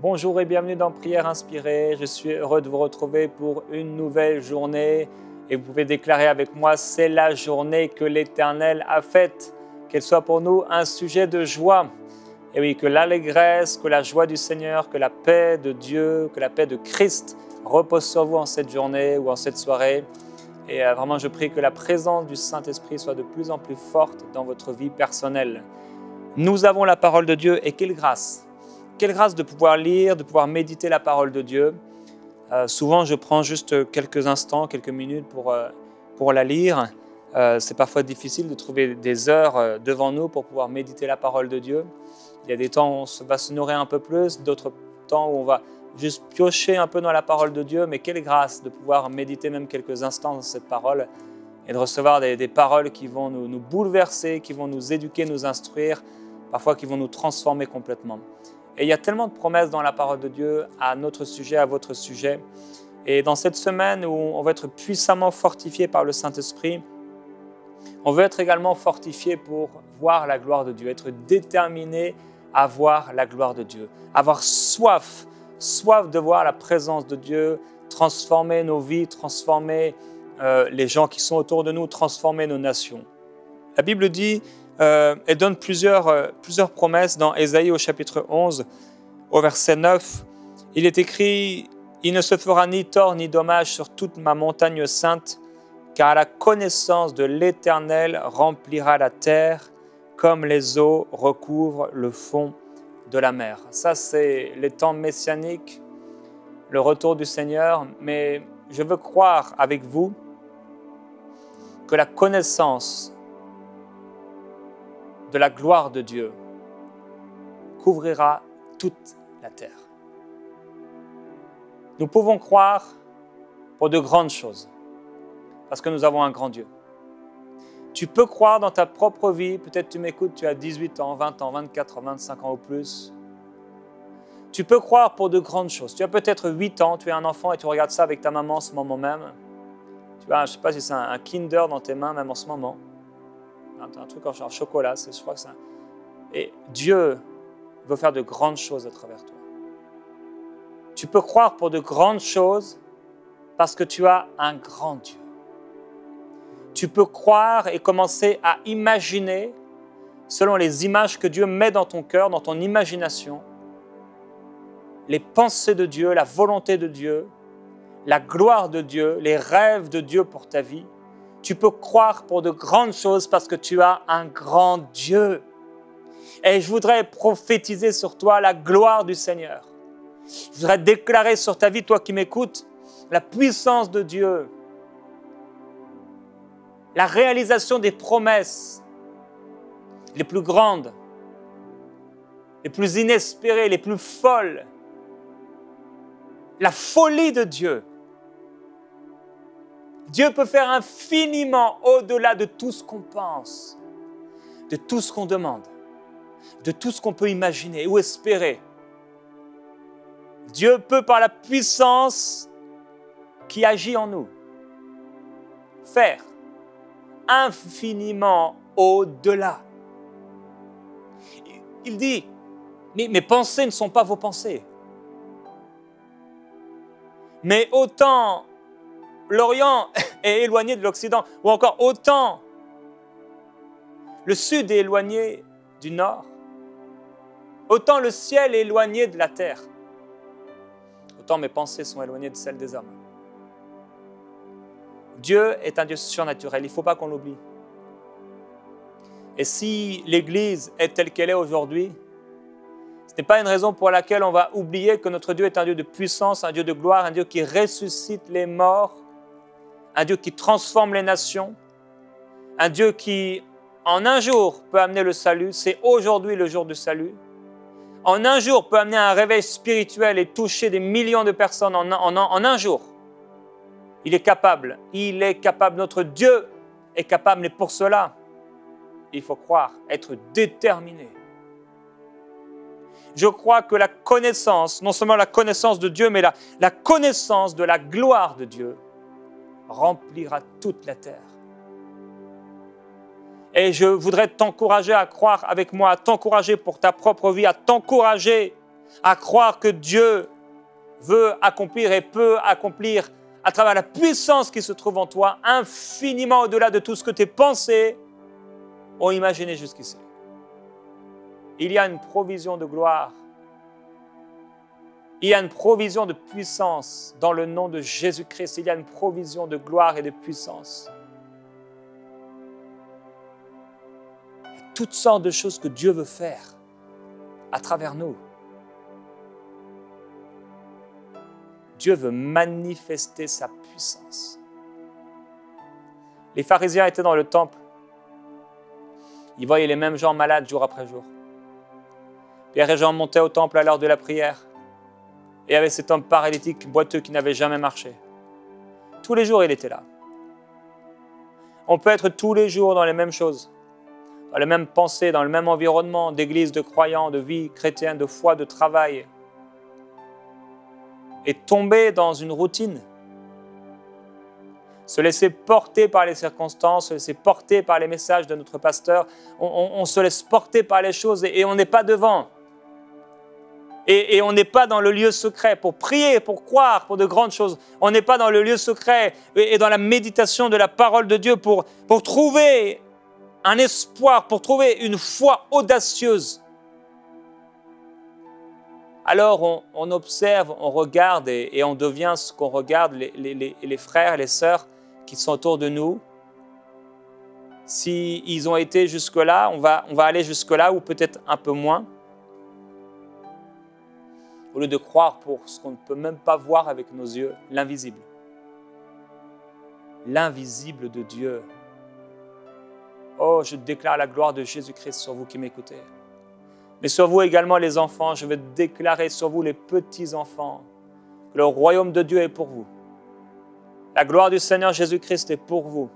Bonjour et bienvenue dans Prière Inspirée. Je suis heureux de vous retrouver pour une nouvelle journée. Et vous pouvez déclarer avec moi, c'est la journée que l'Éternel a faite. Qu'elle soit pour nous un sujet de joie. Et oui, que l'allégresse, que la joie du Seigneur, que la paix de Dieu, que la paix de Christ repose sur vous en cette journée ou en cette soirée. Et vraiment, je prie que la présence du Saint-Esprit soit de plus en plus forte dans votre vie personnelle. Nous avons la parole de Dieu et quelle grâce! Quelle grâce de pouvoir lire, de pouvoir méditer la parole de Dieu. Souvent, je prends juste quelques instants, quelques minutes pour la lire. C'est parfois difficile de trouver des heures devant nous pour pouvoir méditer la parole de Dieu. Il y a des temps où on va se nourrir un peu plus, d'autres temps où on va juste piocher un peu dans la parole de Dieu. Mais quelle grâce de pouvoir méditer même quelques instants dans cette parole et de recevoir des paroles qui vont nous bouleverser, qui vont nous éduquer, nous instruire, parfois qui vont nous transformer complètement. Et il y a tellement de promesses dans la parole de Dieu à notre sujet, à votre sujet. Et dans cette semaine où on va être puissamment fortifié par le Saint-Esprit, on veut être également fortifié pour voir la gloire de Dieu, être déterminé à voir la gloire de Dieu, avoir soif de voir la présence de Dieu, transformer nos vies, transformer les gens qui sont autour de nous, transformer nos nations. La Bible dit, elle donne plusieurs promesses dans Ésaïe au chapitre 11, au verset 9. Il est écrit « Il ne se fera ni tort ni dommage sur toute ma montagne sainte, car la connaissance de l'Éternel remplira la terre, comme les eaux recouvrent le fond de la mer. » Ça, c'est les temps messianiques, le retour du Seigneur. Mais je veux croire avec vous que la connaissance de la gloire de Dieu couvrira toute la terre. Nous pouvons croire pour de grandes choses, parce que nous avons un grand Dieu. Tu peux croire dans ta propre vie, peut-être tu m'écoutes, tu as 18 ans, 20 ans, 24 ans, 25 ans ou plus. Tu peux croire pour de grandes choses. Tu as peut-être 8 ans, tu es un enfant et tu regardes ça avec ta maman en ce moment même. Tu vois, je ne sais pas si c'est un Kinder dans tes mains même en ce moment. Un truc en chocolat, je crois que c'est Et Dieu veut faire de grandes choses à travers toi. Tu peux croire pour de grandes choses parce que tu as un grand Dieu. Tu peux croire et commencer à imaginer, selon les images que Dieu met dans ton cœur, dans ton imagination, les pensées de Dieu, la volonté de Dieu, la gloire de Dieu, les rêves de Dieu pour ta vie. Tu peux croire pour de grandes choses parce que tu as un grand Dieu. Et je voudrais prophétiser sur toi la gloire du Seigneur. Je voudrais déclarer sur ta vie, toi qui m'écoutes, la puissance de Dieu, la réalisation des promesses les plus grandes, les plus inespérées, les plus folles, la folie de Dieu. Dieu peut faire infiniment au-delà de tout ce qu'on pense, de tout ce qu'on demande, de tout ce qu'on peut imaginer ou espérer. Dieu peut, par la puissance qui agit en nous, faire infiniment au-delà. Il dit, mes pensées ne sont pas vos pensées. Mais autant l'Orient est éloigné de l'Occident, ou encore autant le Sud est éloigné du Nord, autant le ciel est éloigné de la terre, autant mes pensées sont éloignées de celles des hommes. Dieu est un Dieu surnaturel, il ne faut pas qu'on l'oublie. Et si l'Église est telle qu'elle est aujourd'hui, ce n'est pas une raison pour laquelle on va oublier que notre Dieu est un Dieu de puissance, un Dieu de gloire, un Dieu qui ressuscite les morts, un Dieu qui transforme les nations, un Dieu qui, en un jour, peut amener le salut. C'est aujourd'hui le jour du salut. En un jour, peut amener un réveil spirituel et toucher des millions de personnes en un jour. Il est capable. Notre Dieu est capable, mais pour cela, il faut croire, être déterminé. Je crois que la connaissance, non seulement la connaissance de Dieu, mais la connaissance de la gloire de Dieu remplira toute la terre. Et je voudrais t'encourager à croire avec moi, à t'encourager pour ta propre vie, à t'encourager à croire que Dieu veut accomplir et peut accomplir à travers la puissance qui se trouve en toi, infiniment au-delà de tout ce que tes pensées ont imaginé jusqu'ici. Il y a une provision de gloire. Il y a une provision de puissance dans le nom de Jésus-Christ. Il y a une provision de gloire et de puissance. Il y a toutes sortes de choses que Dieu veut faire à travers nous. Dieu veut manifester sa puissance. Les pharisiens étaient dans le temple. Ils voyaient les mêmes gens malades jour après jour. Pierre et Jean montaient au temple à l'heure de la prière. Et il y avait cet homme paralytique, boiteux, qui n'avait jamais marché. Tous les jours, il était là. On peut être tous les jours dans les mêmes choses, dans les mêmes pensées, dans le même environnement d'église, de croyants, de vie chrétienne, de foi, de travail, et tomber dans une routine. Se laisser porter par les circonstances, se laisser porter par les messages de notre pasteur. On se laisse porter par les choses et on n'est pas devant. Et on n'est pas dans le lieu secret pour prier, pour croire, pour de grandes choses. On n'est pas dans le lieu secret et dans la méditation de la parole de Dieu pour trouver un espoir, pour trouver une foi audacieuse. Alors on observe, on regarde et on devient ce qu'on regarde, les frères et les sœurs qui sont autour de nous. S'ils ont été jusque-là, on va aller jusque-là ou peut-être un peu moins. Au lieu de croire pour ce qu'on ne peut même pas voir avec nos yeux, l'invisible. L'invisible de Dieu. Oh, je déclare la gloire de Jésus-Christ sur vous qui m'écoutez. Mais sur vous également les enfants, je veux déclarer sur vous les petits-enfants que le royaume de Dieu est pour vous. La gloire du Seigneur Jésus-Christ est pour vous.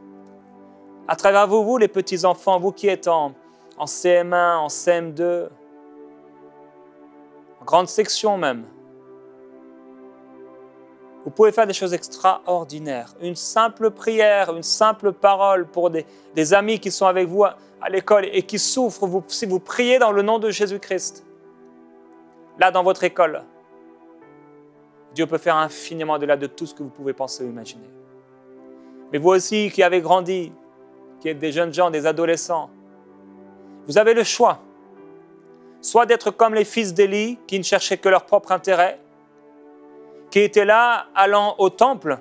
À travers vous, vous les petits-enfants, vous qui êtes en CM1, en CM2, en grande section même, vous pouvez faire des choses extraordinaires. Une simple prière, une simple parole pour des amis qui sont avec vous à l'école et qui souffrent, si vous priez dans le nom de Jésus-Christ, là dans votre école, Dieu peut faire infiniment au-delà de tout ce que vous pouvez penser ou imaginer. Mais vous aussi qui avez grandi, qui êtes des jeunes gens, des adolescents, vous avez le choix. Soit d'être comme les fils d'Élie qui ne cherchaient que leur propre intérêt, qui étaient là allant au temple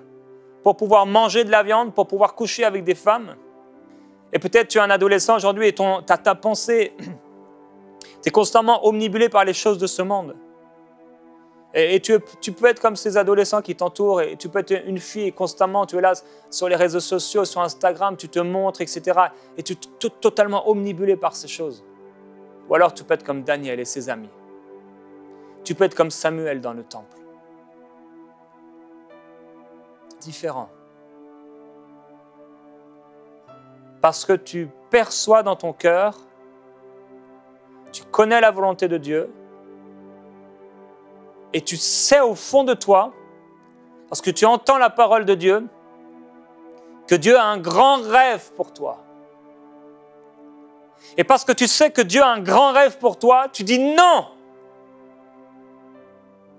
pour pouvoir manger de la viande, pour pouvoir coucher avec des femmes. Et peut-être tu es un adolescent aujourd'hui et ta pensée, tu es constamment omnibulé par les choses de ce monde. Et tu peux être comme ces adolescents qui t'entourent et tu peux être une fille et constamment tu es là sur les réseaux sociaux, sur Instagram, tu te montres, etc. Et tu es totalement omnibulé par ces choses. Ou alors tu peux être comme Daniel et ses amis. Tu peux être comme Samuel dans le temple. Différent. Parce que tu perçois dans ton cœur, tu connais la volonté de Dieu et tu sais au fond de toi, parce que tu entends la parole de Dieu, que Dieu a un grand rêve pour toi. Et parce que tu sais que Dieu a un grand rêve pour toi, tu dis non,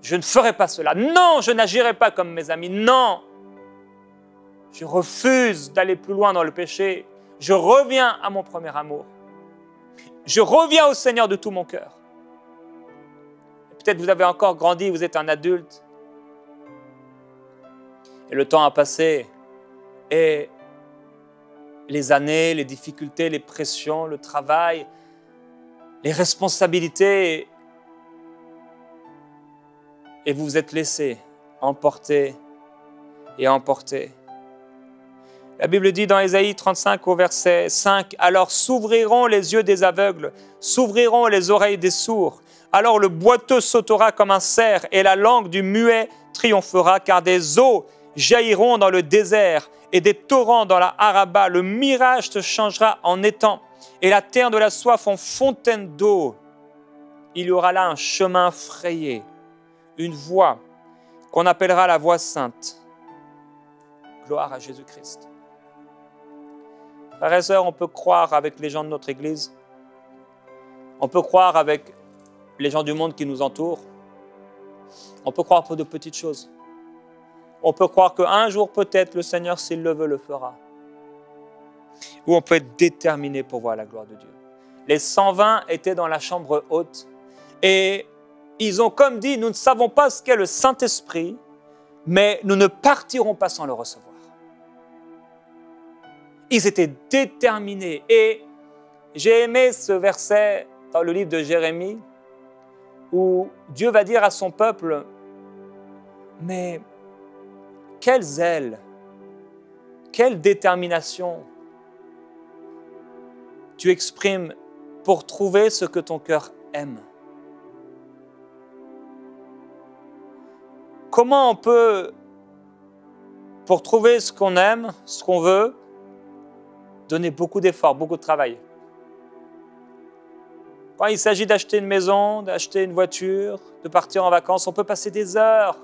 je ne ferai pas cela. Non, je n'agirai pas comme mes amis. Non, je refuse d'aller plus loin dans le péché. Je reviens à mon premier amour. Je reviens au Seigneur de tout mon cœur. Peut-être vous avez encore grandi, vous êtes un adulte. Et le temps a passé. Et les années, les difficultés, les pressions, le travail, les responsabilités. Et vous vous êtes laissé emporter et emporter. La Bible dit dans Ésaïe 35 au verset 5, « Alors s'ouvriront les yeux des aveugles, s'ouvriront les oreilles des sourds. Alors le boiteux sautera comme un cerf et la langue du muet triomphera, car des eaux jailliront dans le désert et des torrents dans la Araba. Le mirage se changera en étang et la terre de la soif en fontaine d'eau. Il y aura là un chemin frayé, une voie qu'on appellera la voie sainte. » Gloire à Jésus-Christ. Frères et sœurs, on peut croire avec les gens de notre Église, on peut croire avec les gens du monde qui nous entourent, On peut croire pour de petites choses. On peut croire qu'un jour, peut-être, le Seigneur, s'il le veut, le fera. Ou on peut être déterminé pour voir la gloire de Dieu. Les 120 étaient dans la chambre haute et ils ont comme dit, nous ne savons pas ce qu'est le Saint-Esprit, mais nous ne partirons pas sans le recevoir. Ils étaient déterminés. Et j'ai aimé ce verset dans le livre de Jérémie où Dieu va dire à son peuple, mais quel zèle, quelle détermination tu exprimes pour trouver ce que ton cœur aime. Comment on peut, pour trouver ce qu'on aime, ce qu'on veut, donner beaucoup d'efforts, beaucoup de travail. Quand il s'agit d'acheter une maison, d'acheter une voiture, de partir en vacances, on peut passer des heures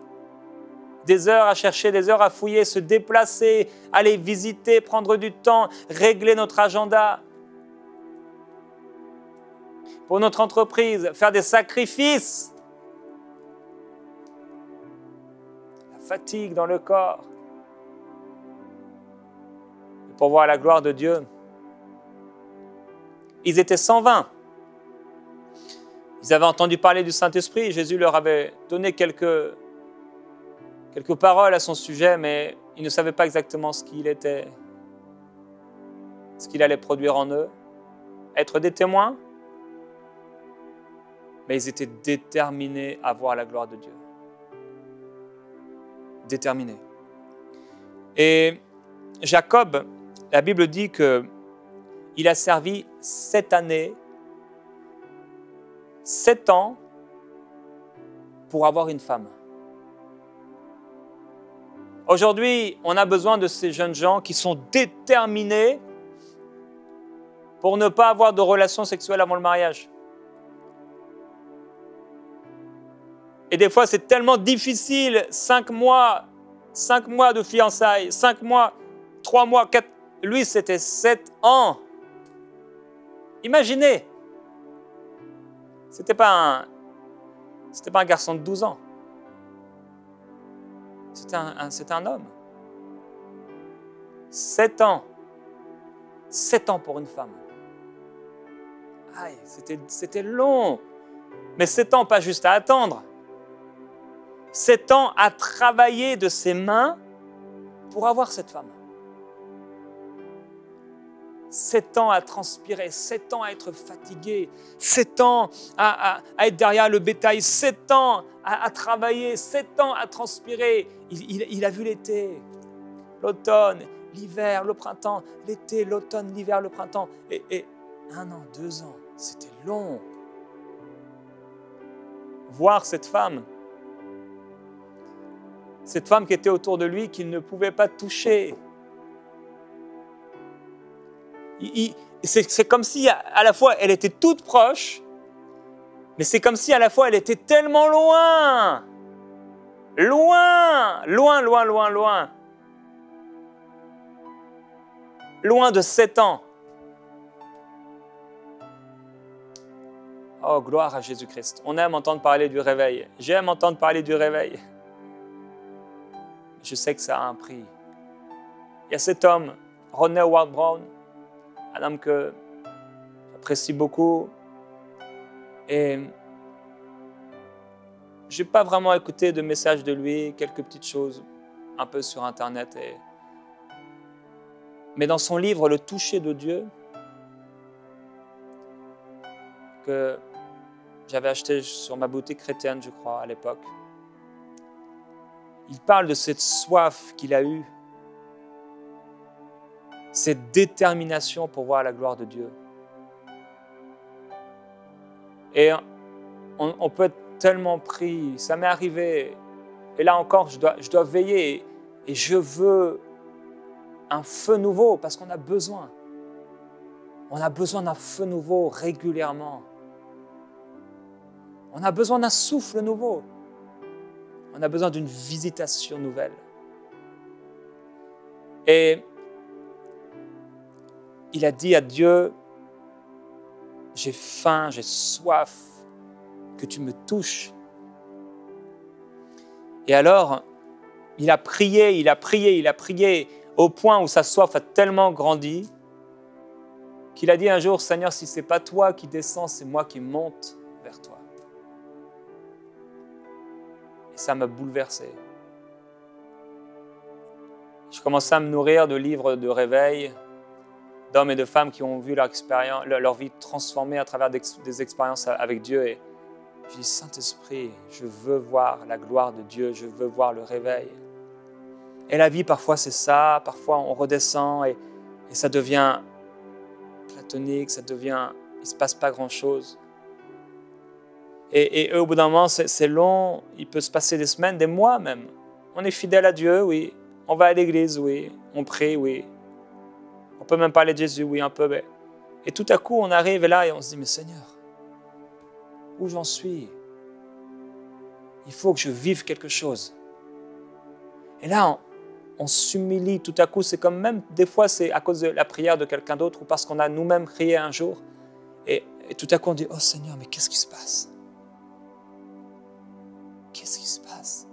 à chercher, des heures à fouiller, se déplacer, aller visiter, prendre du temps, régler notre agenda. Pour notre entreprise, faire des sacrifices. La fatigue dans le corps. Pour voir la gloire de Dieu. Ils étaient 120. Ils avaient entendu parler du Saint-Esprit. Jésus leur avait donné quelques paroles à son sujet, mais ils ne savaient pas exactement ce qu'il était, ce qu'il allait produire en eux. Être des témoins, mais ils étaient déterminés à voir la gloire de Dieu. Déterminés. Et Jacob, la Bible dit qu'il a servi 7 années, 7 ans pour avoir une femme. Aujourd'hui, on a besoin de ces jeunes gens qui sont déterminés pour ne pas avoir de relations sexuelles avant le mariage. Et des fois, c'est tellement difficile, 5 mois de fiançailles, 5 mois, 3 mois, 4... Lui, c'était 7 ans. Imaginez. C'était pas un garçon de 12 ans. C'était un homme. 7 ans. 7 ans pour une femme. Aïe, c'était long. Mais 7 ans, pas juste à attendre. 7 ans à travailler de ses mains pour avoir cette femme. 7 ans à transpirer, 7 ans à être fatigué, 7 ans à être derrière le bétail, 7 ans à travailler, 7 ans à transpirer. Il a vu l'été, l'automne, l'hiver, le printemps, l'été, l'automne, l'hiver, le printemps. Et 1 an, 2 ans, c'était long. Voir cette femme qui était autour de lui, qu'il ne pouvait pas toucher. C'est comme si à la fois elle était toute proche, mais c'est comme si à la fois elle était tellement loin. Loin, loin, loin, loin, loin. Loin de 7 ans. Oh, gloire à Jésus-Christ. On aime entendre parler du réveil. J'aime entendre parler du réveil. Je sais que ça a un prix. Il y a cet homme, Ronnie Howard-Browne, un homme que j'apprécie beaucoup. Et je n'ai pas vraiment écouté de messages de lui, quelques petites choses un peu sur Internet. Mais dans son livre « Le toucher de Dieu », que j'avais acheté sur ma boutique chrétienne, je crois, à l'époque, il parle de cette soif qu'il a eue, cette détermination pour voir la gloire de Dieu. Et on peut être tellement pris, ça m'est arrivé, et là encore, je dois veiller, et je veux un feu nouveau, parce qu'on a besoin. On a besoin d'un feu nouveau régulièrement. On a besoin d'un souffle nouveau. On a besoin d'une visitation nouvelle. Et il a dit à Dieu, j'ai faim, j'ai soif, que tu me touches. Et alors, il a prié, il a prié, il a prié, au point où sa soif a tellement grandi qu'il a dit un jour, Seigneur, si ce n'est pas toi qui descends, c'est moi qui monte vers toi. Et ça m'a bouleversé. Je commençais à me nourrir de livres de réveil, d'hommes et de femmes qui ont vu leur vie transformée à travers des expériences avec Dieu. Et je dis, Saint-Esprit, je veux voir la gloire de Dieu, je veux voir le réveil. Et la vie, parfois, c'est ça. Parfois, on redescend et ça devient platonique, il ne se passe pas grand-chose. Et au bout d'un moment, c'est long, il peut se passer des semaines, des mois même. On est fidèle à Dieu, oui. On va à l'église, oui. On prie, oui. On peut même parler de Jésus, oui, un peu. Mais... Et tout à coup, on arrive là et on se dit, mais Seigneur, où j'en suis? Il faut que je vive quelque chose. Et là, on s'humilie tout à coup. C'est comme même, des fois, c'est à cause de la prière de quelqu'un d'autre ou parce qu'on a nous-mêmes crié un jour. Et tout à coup, on dit, oh Seigneur, mais qu'est-ce qui se passe? Qu'est-ce qui se passe?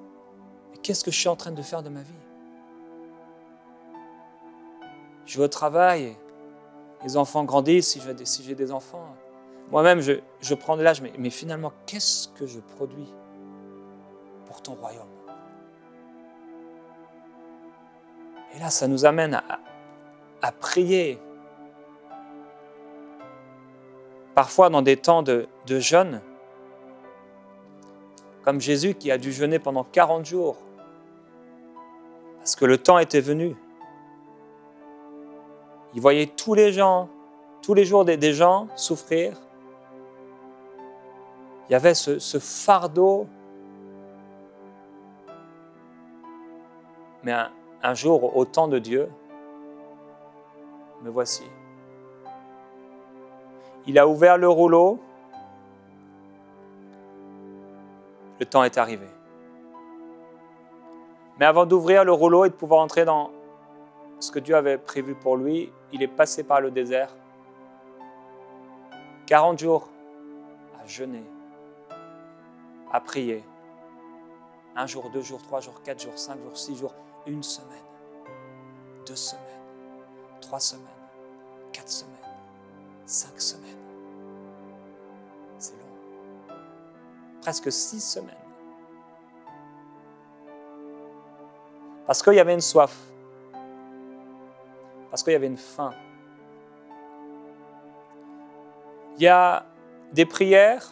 Mais qu'est-ce que je suis en train de faire de ma vie? Je vais au travail, les enfants grandissent, si j'ai des enfants. Moi-même, je prends de l'âge, mais finalement, qu'est-ce que je produis pour ton royaume? Et là, ça nous amène à prier. Parfois, dans des temps de jeûne, comme Jésus qui a dû jeûner pendant 40 jours, parce que le temps était venu. Il voyait tous les jours des gens souffrir. Il y avait ce fardeau. Mais un jour, au temps de Dieu, me voici. Il a ouvert le rouleau. Le temps est arrivé. Mais avant d'ouvrir le rouleau et de pouvoir entrer dans ce que Dieu avait prévu pour lui, il est passé par le désert. 40 jours à jeûner, à prier. 1 jour, 2 jours, 3 jours, 4 jours, 5 jours, 6 jours, 1 semaine, 2 semaines, 3 semaines, 4 semaines, 5 semaines. C'est long. Presque 6 semaines. Parce qu'il y avait une soif. Parce qu'il y avait une faim. Il y a des prières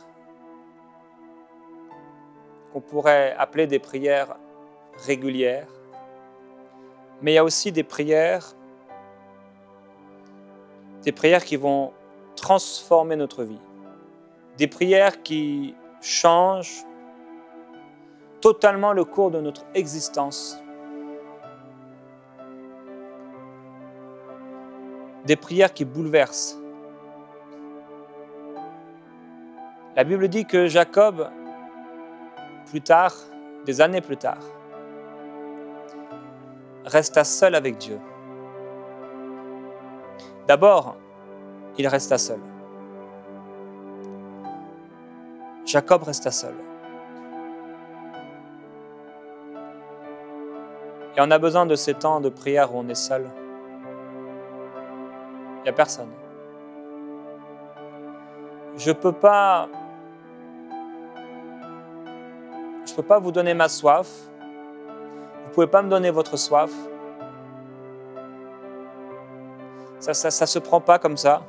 qu'on pourrait appeler des prières régulières, mais il y a aussi des prières qui vont transformer notre vie, des prières qui changent totalement le cours de notre existence, des prières qui bouleversent. La Bible dit que Jacob, plus tard, des années plus tard, resta seul avec Dieu. D'abord, il resta seul. Jacob resta seul. Et on a besoin de ces temps de prière où on est seul. Il n'y a personne. Je ne peux pas vous donner ma soif. Vous ne pouvez pas me donner votre soif. Ça se prend pas comme ça.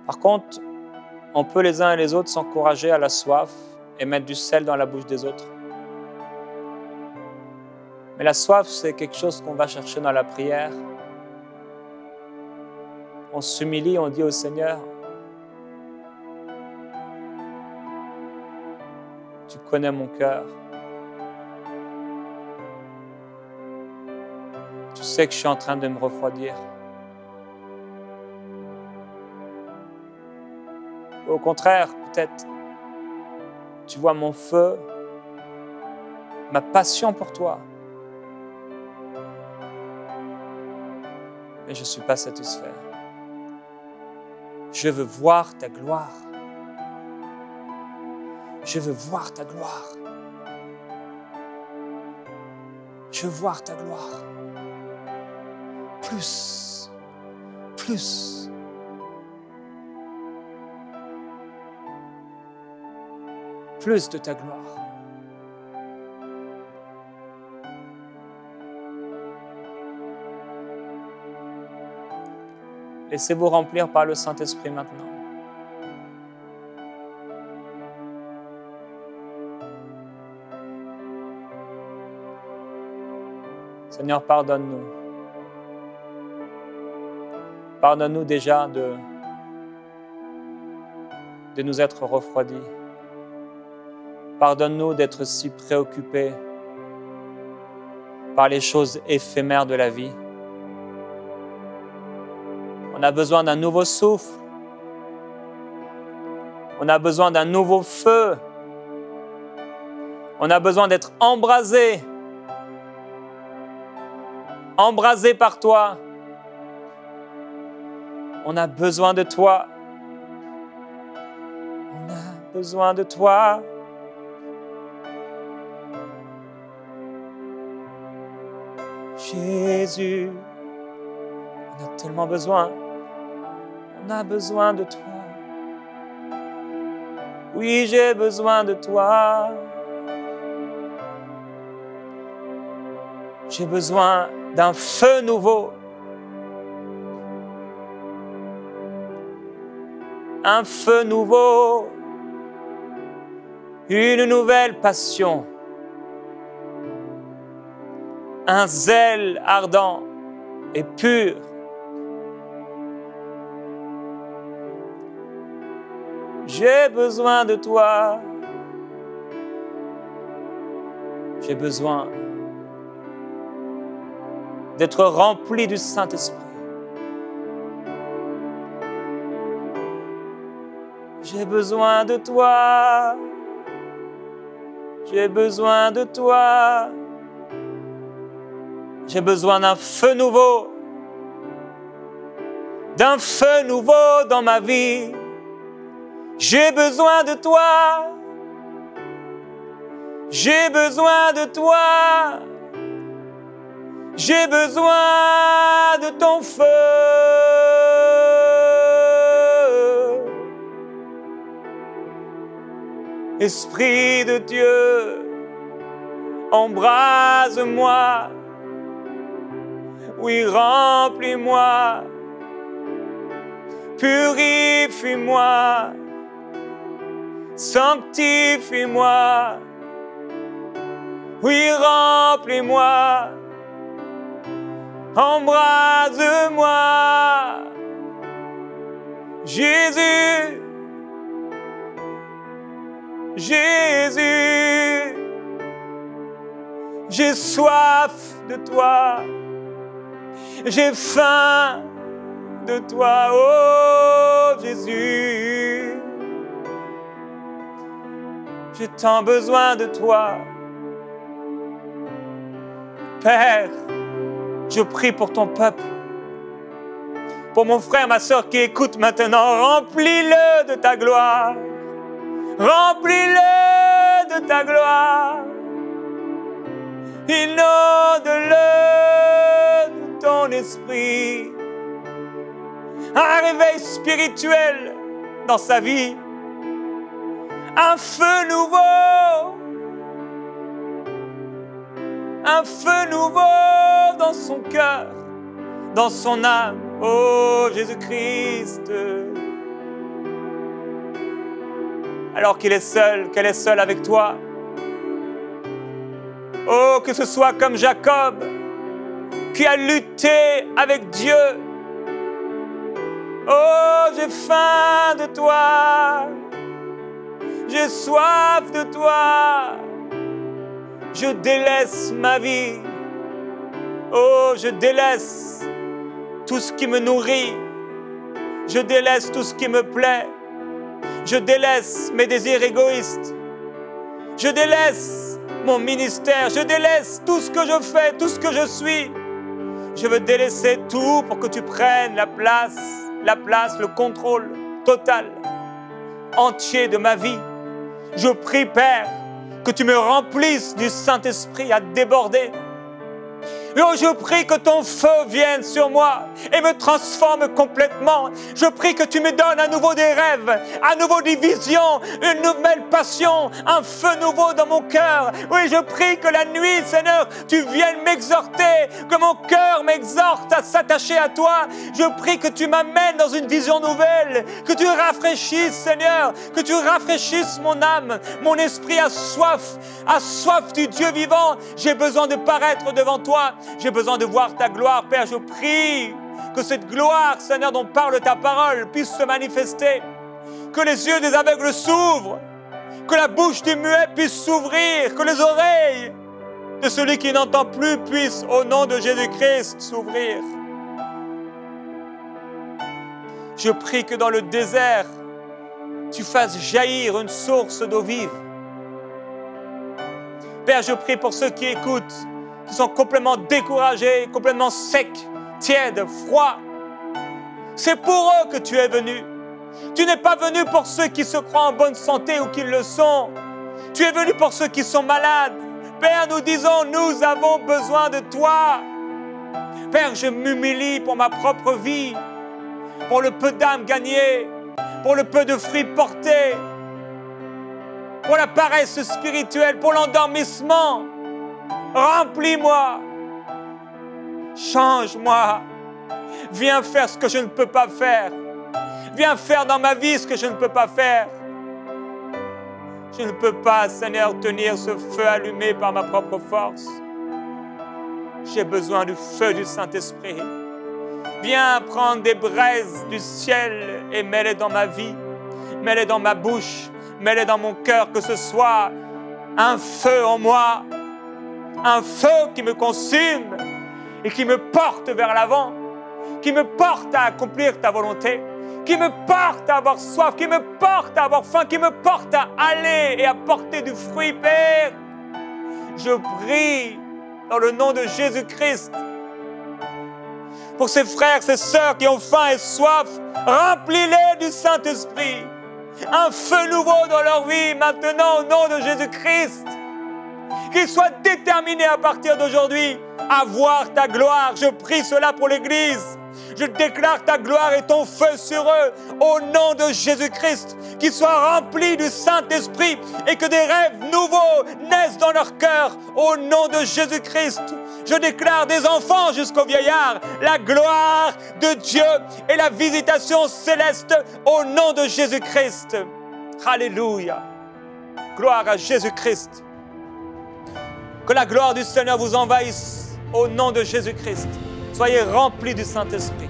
Par contre, on peut les uns et les autres s'encourager à la soif et mettre du sel dans la bouche des autres. Mais la soif, c'est quelque chose qu'on va chercher dans la prière. On s'humilie, on dit au Seigneur, tu connais mon cœur. Tu sais que je suis en train de me refroidir. Au contraire, peut-être, tu vois mon feu, ma passion pour toi. Mais je ne suis pas satisfait. Je veux voir ta gloire. Je veux voir ta gloire. Je veux voir ta gloire. Plus, plus. Plus de ta gloire. Laissez-vous remplir par le Saint-Esprit maintenant. Seigneur, pardonne-nous. Pardonne-nous déjà de nous être refroidis. Pardonne-nous d'être si préoccupés par les choses éphémères de la vie. On a besoin d'un nouveau souffle. On a besoin d'un nouveau feu. On a besoin d'être embrasé. Embrasé par toi. On a besoin de toi. On a besoin de toi. Jésus, on a tellement besoin. On a besoin de toi. Oui, j'ai besoin de toi. J'ai besoin d'un feu nouveau. Un feu nouveau. Une nouvelle passion. Un zèle ardent et pur. J'ai besoin de toi. J'ai besoin d'être rempli du Saint-Esprit. J'ai besoin de toi. J'ai besoin de toi. J'ai besoin d'un feu nouveau. D'un feu nouveau dans ma vie. J'ai besoin de toi. J'ai besoin de toi. J'ai besoin de ton feu. Esprit de Dieu, embrase-moi. Oui, remplis-moi. Purifie-moi. Sanctifie-moi. Oui, remplis-moi. Embrase-moi. Jésus. Jésus. J'ai soif de toi. J'ai faim de toi, oh Jésus. J'ai tant besoin de toi. Père, je prie pour ton peuple, pour mon frère, ma soeur qui écoute maintenant. Remplis-le de ta gloire. Remplis-le de ta gloire. Inonde-le de ton esprit. Un réveil spirituel dans sa vie. Un feu nouveau. Un feu nouveau dans son cœur, dans son âme. Oh Jésus-Christ. Alors qu'il est seul, qu'elle est seule avec toi. Oh, que ce soit comme Jacob, qui a lutté avec Dieu. Oh, j'ai faim de toi. J'ai soif de toi. Je délaisse ma vie. Oh, je délaisse tout ce qui me nourrit. Je délaisse tout ce qui me plaît. Je délaisse mes désirs égoïstes. Je délaisse mon ministère. Je délaisse tout ce que je fais, tout ce que je suis. Je veux délaisser tout pour que tu prennes la place, le contrôle total, entier de ma vie. Je prie, Père, que tu me remplisses du Saint-Esprit à déborder. Et oh, je prie que ton feu vienne sur moi et me transforme complètement. Je prie que tu me donnes à nouveau des rêves, à nouveau des visions, une nouvelle passion, un feu nouveau dans mon cœur. Oui, je prie que la nuit, Seigneur, tu viennes m'exhorter, que mon cœur m'exhorte à s'attacher à toi. Je prie que tu m'amènes dans une vision nouvelle, que tu rafraîchisses, Seigneur, que tu rafraîchisses mon âme. Mon esprit a soif du Dieu vivant. J'ai besoin de paraître devant toi. J'ai besoin de voir ta gloire, Père. Je prie que cette gloire, Seigneur, dont parle ta parole, puisse se manifester. Que les yeux des aveugles s'ouvrent. Que la bouche du muet puisse s'ouvrir. Que les oreilles de celui qui n'entend plus puissent, au nom de Jésus-Christ, s'ouvrir. Je prie que dans le désert, tu fasses jaillir une source d'eau vive. Père, je prie pour ceux qui écoutent, qui sont complètement découragés, complètement secs, tièdes, froids. C'est pour eux que tu es venu. Tu n'es pas venu pour ceux qui se croient en bonne santé ou qui le sont. Tu es venu pour ceux qui sont malades. Père, nous disons, nous avons besoin de toi. Père, je m'humilie pour ma propre vie, pour le peu d'âmes gagnées, pour le peu de fruits portés, pour la paresse spirituelle, pour l'endormissement. Remplis-moi, change-moi, viens faire ce que je ne peux pas faire, viens faire dans ma vie ce que je ne peux pas faire. Je ne peux pas, Seigneur, tenir ce feu allumé par ma propre force. J'ai besoin du feu du Saint-Esprit. Viens prendre des braises du ciel et mets-les dans ma vie, mets-les dans ma bouche, mets-les dans mon cœur, que ce soit un feu en moi, un feu qui me consume et qui me porte vers l'avant, qui me porte à accomplir ta volonté, qui me porte à avoir soif, qui me porte à avoir faim, qui me porte à aller et à porter du fruit, Père. Je prie dans le nom de Jésus-Christ pour ces frères, ces sœurs qui ont faim et soif. Remplis-les du Saint-Esprit. Un feu nouveau dans leur vie maintenant au nom de Jésus-Christ. Qu'ils soient déterminés à partir d'aujourd'hui à voir ta gloire. Je prie cela pour l'Église. Je déclare ta gloire et ton feu sur eux au nom de Jésus-Christ. Qu'ils soient remplis du Saint-Esprit et que des rêves nouveaux naissent dans leur cœur au nom de Jésus-Christ. Je déclare des enfants jusqu'aux vieillards, la gloire de Dieu et la visitation céleste au nom de Jésus-Christ. Alléluia. Gloire à Jésus-Christ. Que la gloire du Seigneur vous envahisse au nom de Jésus-Christ. Soyez remplis du Saint-Esprit.